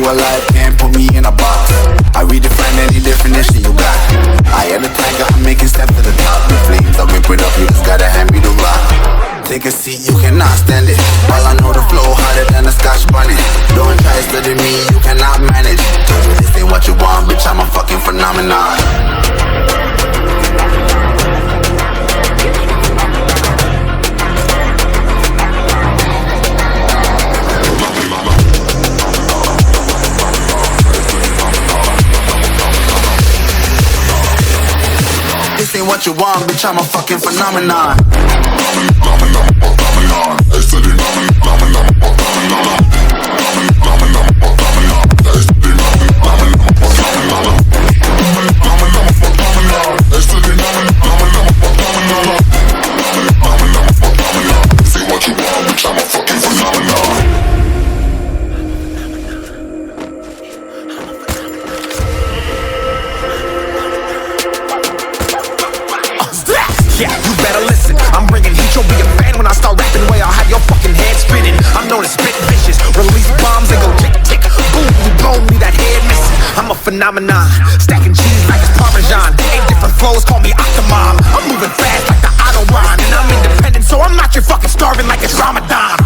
alive, can't put me in a box. I redefine any definition you got. I am the tiger, I'm making steps to the top. The flames, I whip it up, you just gotta hand me the rock. Take a seat, you cannot stand it. While I know the flow harder than a Scotch bunny. Don't try studying me, you cannot manage. This ain't what you want, bitch, I'm a fucking phenomenon. This ain't what you want, bitch, I'm a fucking phenomenon. Yeah, you better listen. I'm bringing heat, you'll be a fan when I start rapping. Way I'll have your fucking head spinning. I'm known as spit vicious, release bombs and go tick tick. Boom, you blown me that head missing. I'm a phenomenon, stacking cheese like it's Parmesan. 8 different flows, call me Octomom. I'm moving fast like the Autobahn, and I'm independent, so I'm not your fucking starving like it's Ramadan.